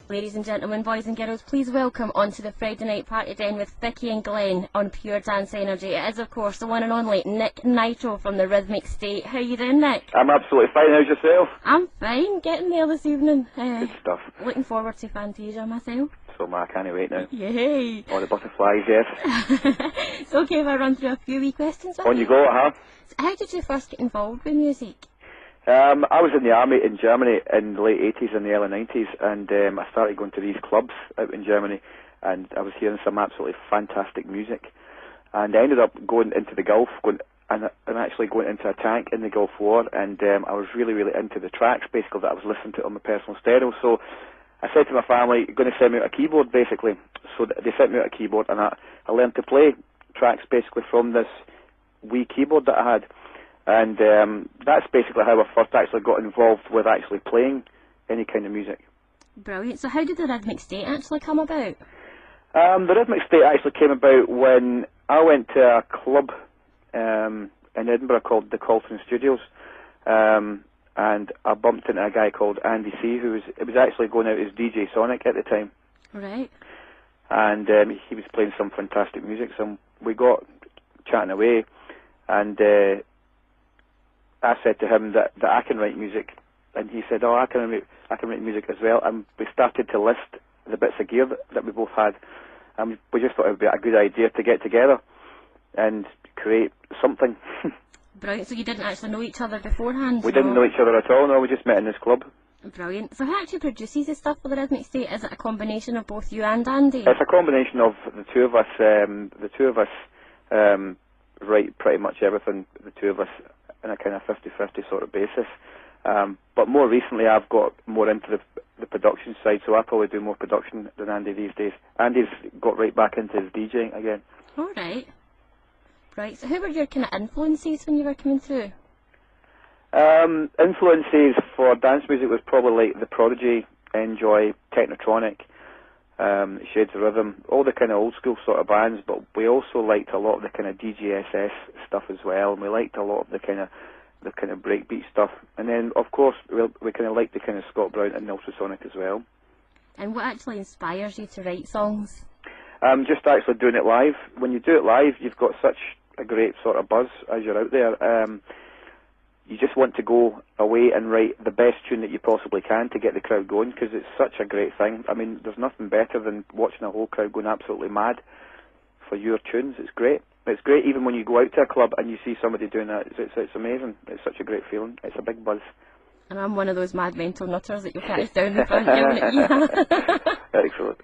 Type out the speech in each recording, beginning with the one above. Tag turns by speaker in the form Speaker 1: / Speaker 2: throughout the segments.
Speaker 1: Ladies and gentlemen, boys and girls, please welcome onto the Friday night party den with Vicky and Glenn on Pure Dance Energy. It is, of course, the one and only Nick Nitro from the Rhythmic State. How you doing, Nick?
Speaker 2: I'm absolutely fine. How's yourself?
Speaker 1: I'm fine, getting there this evening.
Speaker 2: Good stuff.
Speaker 1: Looking forward to Fantasia myself.
Speaker 2: So, I can't wait now.
Speaker 1: Yay!
Speaker 2: All the butterflies, yes.
Speaker 1: It's okay if I run through a few wee questions with
Speaker 2: On you go, huh?
Speaker 1: So how did you first get involved with music?
Speaker 2: I was in the army in Germany in the late 80s and the early 90s, and I started going to these clubs out in Germany, and I was hearing some absolutely fantastic music. And I ended up going into the Gulf, and actually going into a tank in the Gulf War, and I was really, really into the tracks, basically, that I was listening to on my personal stereo. So I said to my family, you're going to send me out a keyboard, basically. So they sent me out a keyboard, and I learned to play tracks, basically, from this wee keyboard that I had. And that's basically how I first actually got involved with actually playing any kind of music.
Speaker 1: Brilliant. So how did the Rhythmic State actually come about?
Speaker 2: The Rhythmic State actually came about when I went to a club in Edinburgh called the Colton Studios, and I bumped into a guy called Andy C, who was actually going out as DJ Sonic at the time.
Speaker 1: Right.
Speaker 2: And he was playing some fantastic music, so we got chatting away, and I said to him that I can write music, and he said, oh, I can write music as well. And we started to list the bits of gear that we both had, and we just thought it would be a good idea to get together and create something.
Speaker 1: Brilliant. So you didn't actually know each other beforehand?
Speaker 2: We didn't know each other at all, no, we just met in this club.
Speaker 1: Brilliant. So who actually produces the stuff for the Rhythmic State? Is it a combination of both you and Andy?
Speaker 2: It's a combination of the two of us. The two of us write pretty much everything, the two of us, on a kind of 50-50 sort of basis. But more recently I've got more into the production side, so I probably do more production than Andy these days. Andy's got right back into his DJing again.
Speaker 1: All right. Right, so who were your kind of influences when you were coming through?
Speaker 2: Influences for dance music was probably like The Prodigy, Enjoy, Technotronic, Shades of Rhythm, all the kind of old school sort of bands, but we also liked a lot of the kind of DJSS stuff as well, and we liked a lot of the kind of breakbeat stuff, and then of course we kind of liked the kind of Scott Brown and Ultrasonic as well. And
Speaker 1: what actually inspires you to write songs?
Speaker 2: Just actually doing it live. When you do it live, you've got such a great sort of buzz as you're out there. You just want to go away and write the best tune that you possibly can to get the crowd going, because it's such a great thing. I mean, there's nothing better than watching a whole crowd going absolutely mad for your tunes. It's great. It's great even when you go out to a club and you see somebody doing that. It's amazing. It's such a great feeling. It's a big buzz.
Speaker 1: And I'm one of those mad mental nutters that you'll catch down the front yelling at you.
Speaker 2: Excellent.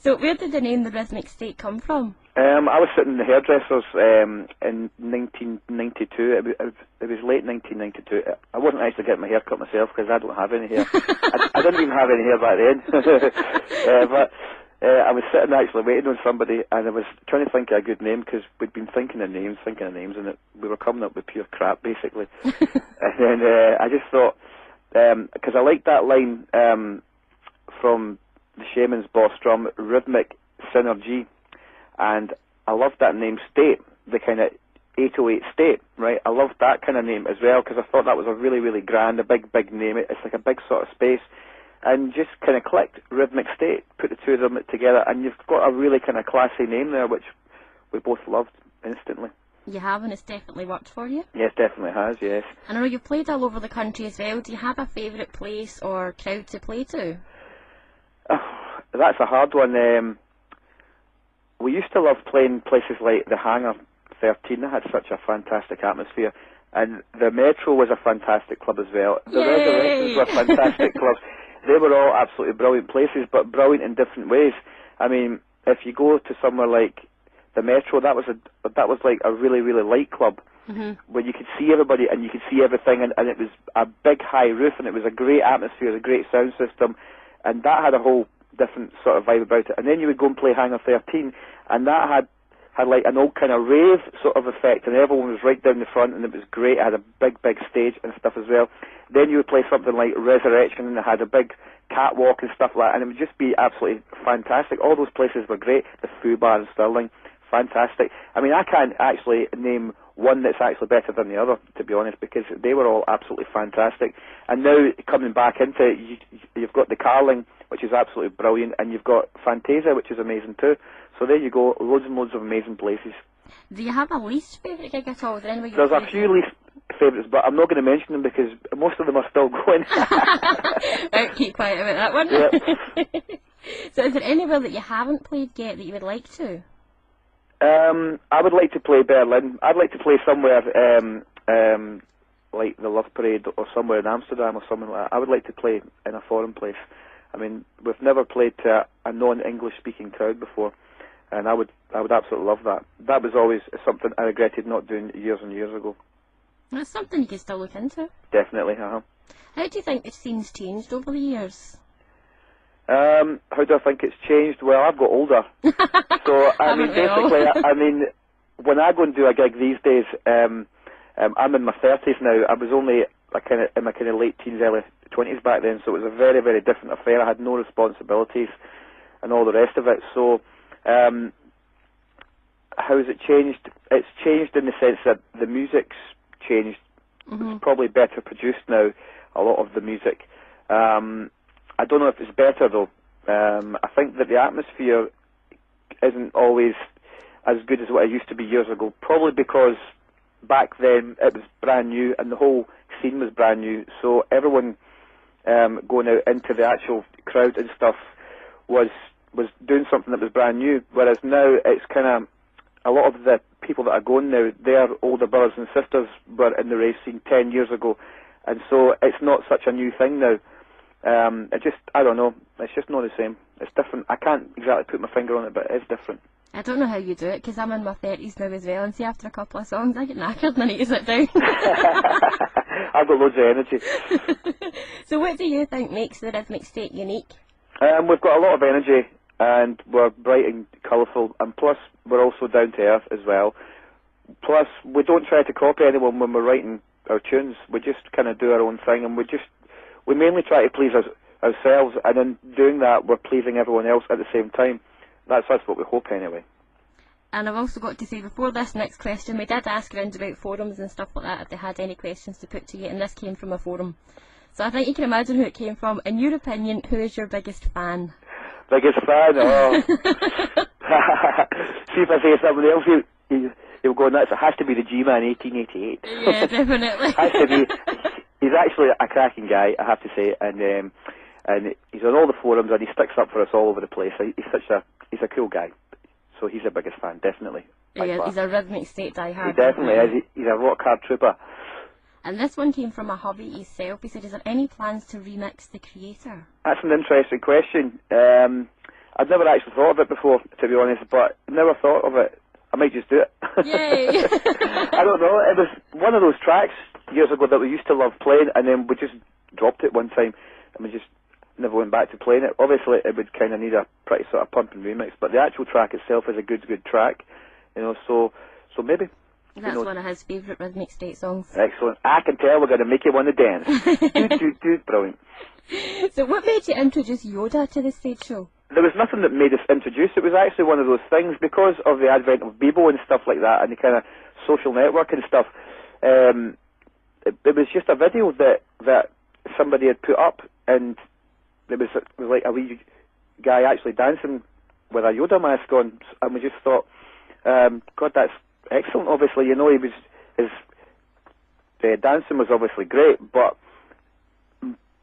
Speaker 1: So where did the name The Rhythmic State come from?
Speaker 2: I was sitting in the hairdressers in 1992. It was late 1992. I wasn't actually getting my hair cut myself because I don't have any hair. I didn't even have any hair back then. But I was sitting actually waiting on somebody, and I was trying to think of a good name because we'd been thinking of names, and we were coming up with pure crap basically. And then I just thought, because I liked that line from the Shaman's Boss Drum, Rhythmic Synergy, and I loved that name State, the kind of 808 State, right? I loved that kind of name as well because I thought that was a really, really grand, a big name. It's like a big sort of space, and just kind of clicked, Rhythmic State, put the two of them together, and you've got a really kind of classy name there, which we both loved instantly.
Speaker 1: You have, and it's definitely worked for you?
Speaker 2: Yes, definitely has, yes.
Speaker 1: And I know you've played all over the country as well. Do you have a favourite place or crowd to play to?
Speaker 2: Oh, that's a hard one. We used to love playing places like the Hangar 13. That had such a fantastic atmosphere. And the Metro was a fantastic club as well. The Resurrections were fantastic clubs. They were all absolutely brilliant places, but brilliant in different ways. I mean, if you go to somewhere like the Metro, that was like a really, really light club, where you could see everybody and you could see everything, and it was a big high roof, and it was a great atmosphere, a great sound system, and that had a whole different sort of vibe about it. And then you would go and play Hangar 13, and that had like an old kind of rave sort of effect, and everyone was right down the front, and it was great. It had a big stage and stuff as well. Then you would play something like Resurrection, and it had a big catwalk and stuff like that, and it would just be absolutely fantastic. All those places were great. The Foo Bar in Stirling, fantastic. I mean, I can't actually name one that's actually better than the other, to be honest, because they were all absolutely fantastic. And now, coming back into it, you've got the Carling which is absolutely brilliant, and you've got Fantasia, which is amazing too. So there you go, loads and loads of amazing places.
Speaker 1: Do you have a least favourite gig at all? Is there anywhere you've
Speaker 2: There's a
Speaker 1: played
Speaker 2: few least favourites, but I'm not going to mention them because most of them are still going.
Speaker 1: Right, keep quiet about that one.
Speaker 2: Yep.
Speaker 1: So is there anywhere that you haven't played yet that you would like to?
Speaker 2: I would like to play Berlin. I'd like to play somewhere like the Love Parade or somewhere in Amsterdam or something like that. I would like to play in a foreign place. I mean, we've never played to a non-English speaking crowd before, and I would absolutely love that. That was always something I regretted not doing years and years ago.
Speaker 1: That's something you can still look into.
Speaker 2: Definitely,
Speaker 1: How do you think the scene's changed over the years?
Speaker 2: How do I think it's changed? Well, I've got older. So, I mean, basically, I mean, when I go and do a gig these days, I'm in my 30s now. I was only in my kind of late teens, early 20s back then, so it was a very, very different affair. I had no responsibilities and all the rest of it. So, how has it changed? It's changed in the sense that the music's changed.
Speaker 1: Mm-hmm.
Speaker 2: It's probably better produced now, a lot of the music. I don't know if it's better though. I think that the atmosphere isn't always as good as what it used to be years ago. Probably because back then it was brand new and the whole scene was brand new. So everyone going out into the actual crowd and stuff was doing something that was brand new. Whereas now it's kind of a lot of the people that are going now, their older brothers and sisters were in the rave scene 10 years ago, and so it's not such a new thing now. I don't know, it's just not the same. It's different. I can't exactly put my finger on it, but it's different.
Speaker 1: I don't know how you do it, because I'm in my 30s now as well, and see, after a couple of songs, I get knackered and I need to sit down.
Speaker 2: I've got loads of energy.
Speaker 1: So what do you think makes the Rhythmic State unique?
Speaker 2: We've got a lot of energy, and we're bright and colourful, and plus, we're also down to earth as well. Plus, we don't try to copy anyone when we're writing our tunes. We just kind of do our own thing, and we mainly try to please ourselves, and in doing that, we're pleasing everyone else at the same time. That's what we hope anyway.
Speaker 1: And I've also got to say, before this next question, we did ask around about forums and stuff like that, if they had any questions to put to you, and this came from a forum. So I think you can imagine who it came from. In your opinion, who is your biggest fan?
Speaker 2: Biggest fan? Oh. See if I say somebody else, you'll go nuts. It has to be the G-Man 1888.
Speaker 1: Yeah, definitely.
Speaker 2: Has to be. He's actually a cracking guy, I have to say, and he's on all the forums and he sticks up for us all over the place. He's a cool guy, so he's the biggest fan, definitely.
Speaker 1: Yeah, he's a Rhythmic State diehard.
Speaker 2: He definitely is. He's a rock hard trooper.
Speaker 1: And this one came from a hubby himself. He said, is there any plans to remix The Creator?
Speaker 2: That's an interesting question. I've never actually thought of it before, to be honest, but never thought of it. I might just do it.
Speaker 1: Yay!
Speaker 2: I don't know. It was one of those tracks years ago that we used to love playing, and then we just dropped it one time, and we just never went back to playing it. Obviously, it would kind of need a pretty sort of pumping remix, but the actual track itself is a good track, you know. So maybe.
Speaker 1: That's one of his favourite Rhythmic State songs.
Speaker 2: Excellent. I can tell we're going to make you want to dance. Brilliant.
Speaker 1: So what made you introduce Yoda to the stage show?
Speaker 2: There was nothing that made us introduce. It was actually one of those things, because of the advent of Bebo and stuff like that, and the kind of social network and stuff. It was just a video that somebody had put up, and it was like a wee guy actually dancing with a Yoda mask on, and we just thought, God, that's excellent. Obviously, you know, his dancing was obviously great, but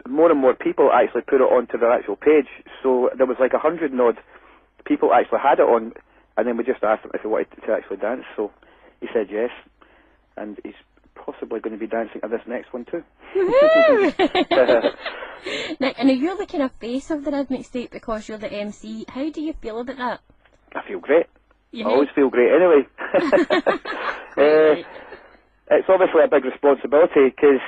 Speaker 2: more and more people actually put it onto their actual page. So there was like 100 and odd people actually had it on, and then we just asked him if he wanted to actually dance. So he said yes, and he's possibly going to be dancing at this next one too.
Speaker 1: Nick, and you're the kind of face of the Rhythmic State because you're the MC. How do you feel about that?
Speaker 2: I feel great.
Speaker 1: Yeah.
Speaker 2: I always feel great anyway. It's obviously a big responsibility, because,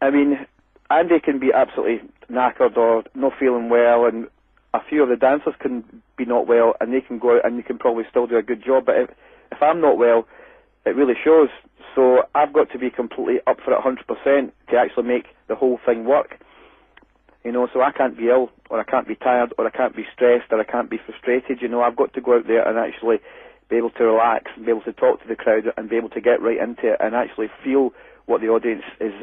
Speaker 2: I mean, Andy can be absolutely knackered or not feeling well, and a few of the dancers can be not well, and they can go out and you can probably still do a good job. But if I'm not well, it really shows. So I've got to be completely up for it 100% to actually make the whole thing work. You know, so I can't be ill, or I can't be tired, or I can't be stressed, or I can't be frustrated. You know, I've got to go out there and actually be able to relax, and be able to talk to the crowd, and be able to get right into it, and actually feel what the audience is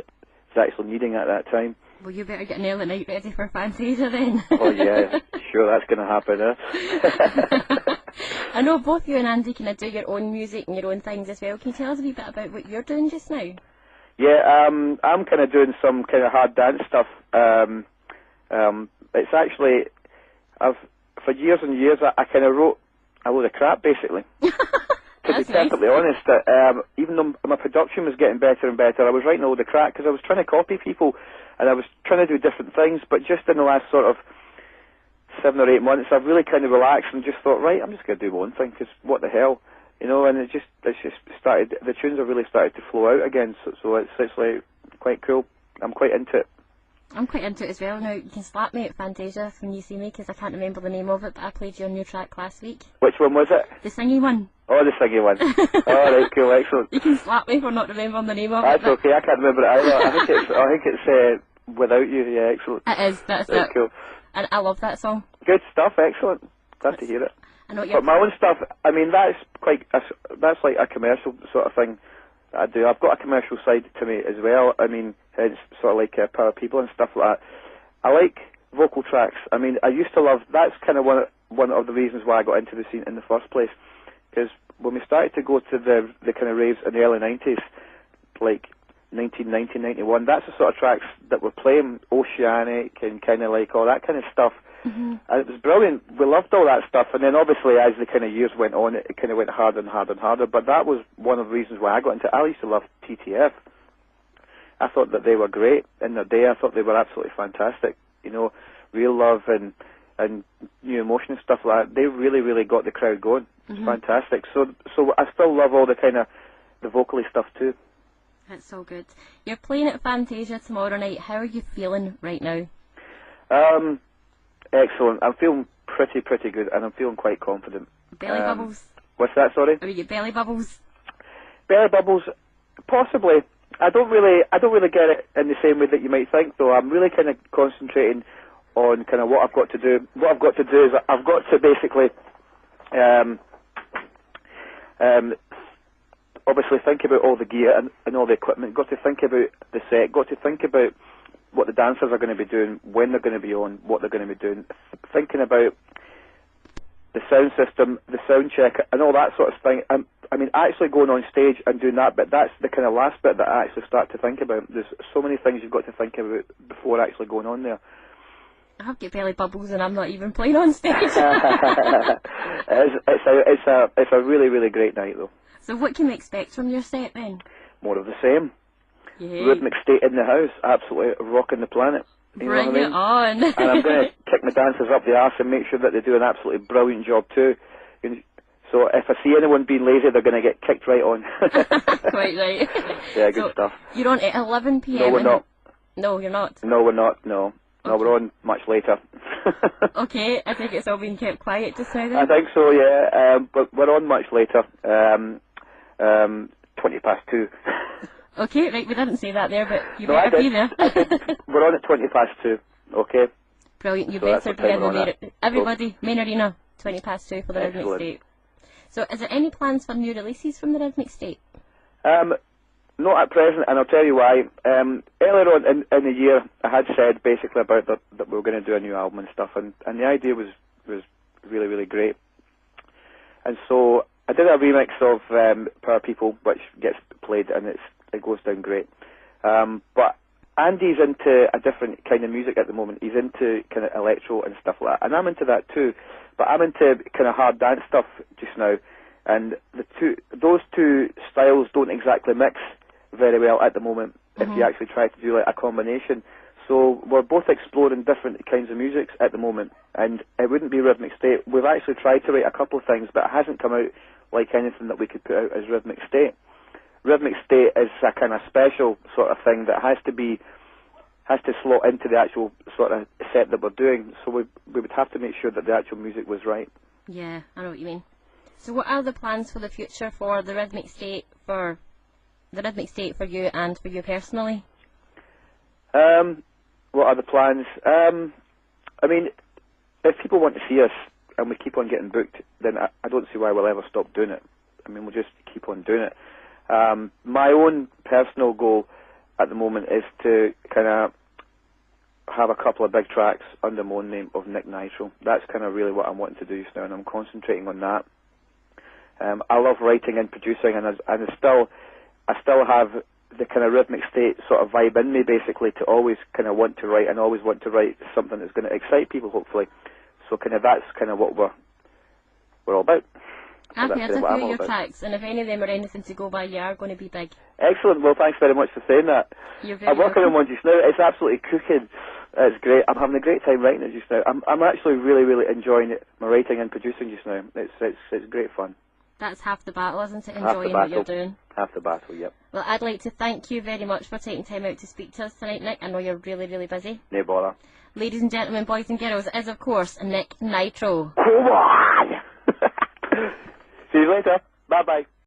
Speaker 2: actually needing at that time.
Speaker 1: Well, you better get an early night ready for Fantasia then.
Speaker 2: Oh yeah, sure that's going to happen, eh?
Speaker 1: I know both you and Andy kind of do your own music and your own things as well. Can you tell us a wee bit about what you're doing just now?
Speaker 2: Yeah, I'm kind of doing some kind of hard dance stuff. It's actually, for years and years, I kind of wrote a load of crap, basically. To be perfectly honest, even though my production was getting better and better, I was writing a load of crap because I was trying to copy people, and I was trying to do different things, but just in the last sort of 7 or 8 months, I've really kind of relaxed and just thought, right, I'm just going to do my own thing, because what the hell, you know, and it's just started, the tunes have really started to flow out again, so it's like quite cool. I'm quite into it.
Speaker 1: I'm quite into it as well. Now, you can slap me at Fantasia when you see me, because I can't remember the name of it, but I played your new track last week.
Speaker 2: Which one was it?
Speaker 1: The singy one.
Speaker 2: Oh, the singy one. Oh, right, cool, excellent.
Speaker 1: You can slap me for not remembering the name of
Speaker 2: That's
Speaker 1: it. That's
Speaker 2: okay, I can't remember it either. I think it's Without You, yeah, excellent.
Speaker 1: It is, that's
Speaker 2: Very
Speaker 1: it.
Speaker 2: cool.
Speaker 1: And I love that song.
Speaker 2: Good stuff, excellent. Glad to hear it.
Speaker 1: I know you're...
Speaker 2: But my own stuff, I mean, that's like a commercial sort of thing that I do. I've got a commercial side to me as well. I mean, it's sort of like Power People and stuff like that. I like vocal tracks. I mean, I used to love, that's kind of one of the reasons why I got into the scene in the first place. Because when we started to go to the kind of raves in the early 90s, like 1990, 91, that's the sort of tracks that were playing, Oceanic and kind of like all that kind of stuff.
Speaker 1: Mm-hmm.
Speaker 2: And it was brilliant. We loved all that stuff. And then obviously as the kind of years went on, it kind of went harder and harder and harder. But that was one of the reasons why I got into it. I used to love TTF. I thought that they were great in their day. I thought they were absolutely fantastic. You know, Real Love and New Emotion and stuff like that. They really, really got the crowd going. It's fantastic. So I still love all the kind of the vocally stuff too.
Speaker 1: That's so good. You're playing at Fantasia tomorrow night. How are you feeling right now?
Speaker 2: Excellent. I'm feeling pretty good, and I'm feeling quite confident.
Speaker 1: Belly bubbles?
Speaker 2: What's that, sorry?
Speaker 1: Are you belly bubbles?
Speaker 2: Belly bubbles, possibly. I don't really get it in the same way that you might think, though. I'm really kind of concentrating on kind of what I've got to do. What I've got to do is I've got to basically, obviously think about all the gear and all the equipment. Got to think about the set. Got to think about what the dancers are going to be doing, when they're going to be on, what they're going to be doing. Thinking about the sound system, the sound check, and all that sort of thing. I mean, actually going on stage and doing that bit, that's the kind of last bit that I actually start to think about. There's so many things you've got to think about before actually going on there.
Speaker 1: I have got belly bubbles and I'm not even playing on stage.
Speaker 2: It's a really, really great night, though.
Speaker 1: So what can we expect from your set then?
Speaker 2: More of the same.
Speaker 1: Yay.
Speaker 2: Rhythmic State in the house, absolutely rocking the planet. You
Speaker 1: Bring
Speaker 2: know what I mean?
Speaker 1: it on.
Speaker 2: And I'm going to kick my dancers up the arse and make sure that they do an absolutely brilliant job too. So if I see anyone being lazy, they're going to get kicked right on.
Speaker 1: Quite right.
Speaker 2: Yeah, good stuff.
Speaker 1: You're on at 11 p.m.
Speaker 2: No, we're not.
Speaker 1: No, you're not.
Speaker 2: No, we're not. No. No, we're on much later.
Speaker 1: Okay, I think it's all been kept quiet just now then.
Speaker 2: I think so, yeah. But we're on much later. 2:20.
Speaker 1: Okay, right, we didn't say that there, but you
Speaker 2: No,
Speaker 1: better be there.
Speaker 2: We're on at 2:20, okay?
Speaker 1: Brilliant, you
Speaker 2: So
Speaker 1: better
Speaker 2: that's
Speaker 1: be
Speaker 2: what
Speaker 1: in
Speaker 2: time
Speaker 1: the
Speaker 2: we're
Speaker 1: main...
Speaker 2: on
Speaker 1: Everybody, main arena, 2:20 for the Rhythmic
Speaker 2: Excellent.
Speaker 1: State. So is there any plans for new releases from the Rhythmic State?
Speaker 2: Not at present, and I'll tell you why. Earlier on in the year, I had said basically about that we were going to do a new album and stuff, and the idea was really, really great. And so I did a remix of Power People, which gets played, and it goes down great. But Andy's into a different kind of music at the moment. He's into kind of electro and stuff like that, and I'm into that too. But I'm into kind of hard dance stuff just now, and those two styles don't exactly mix very well at the moment if you actually try to do like a combination. So we're both exploring different kinds of music at the moment, and it wouldn't be Rhythmic State. We've actually tried to write a couple of things, but it hasn't come out like anything that we could put out as Rhythmic State. Rhythmic State is a kind of special sort of thing that has to slot into the actual sort of set that we're doing. So we would have to make sure that the actual music was right.
Speaker 1: Yeah, I know what you mean. So what are the plans for the future for the Rhythmic State for you and for you personally?
Speaker 2: What are the plans? I mean, if people want to see us and we keep on getting booked, then I don't see why we'll ever stop doing it. I mean, we'll just keep on doing it. My own personal goal at the moment is to kind of have a couple of big tracks under my own name of Nick Nitro. That's kind of really what I'm wanting to do just now, and I'm concentrating on that. I love writing and producing, and I still have the kind of Rhythmic State sort of vibe in me, basically, to always kind of want to write and always want to write something that's going to excite people, hopefully. So kind of that's kind of what we're all about.
Speaker 1: I've
Speaker 2: That's
Speaker 1: heard
Speaker 2: really
Speaker 1: a
Speaker 2: what
Speaker 1: few
Speaker 2: I'm
Speaker 1: of
Speaker 2: all
Speaker 1: your
Speaker 2: about.
Speaker 1: tracks, and if any of them are anything to go by, you are going to be big.
Speaker 2: Excellent. Well, thanks very much for saying that.
Speaker 1: You're very
Speaker 2: I'm working on
Speaker 1: welcome.
Speaker 2: one just now. It's absolutely cooking. It's great. I'm having a great time writing it just now. I'm actually really, really enjoying it, my writing and producing just now. It's great fun.
Speaker 1: That's half the battle, isn't it?
Speaker 2: Half the
Speaker 1: Enjoying what you're
Speaker 2: battle.
Speaker 1: doing.
Speaker 2: Half the battle, yep.
Speaker 1: Well, I'd like to thank you very much for taking time out to speak to us tonight, Nick. I know you're really, really busy.
Speaker 2: No bother.
Speaker 1: Ladies and gentlemen, boys and girls, it is, of course, Nick Nitro.
Speaker 2: Come on! See you later. Bye-bye.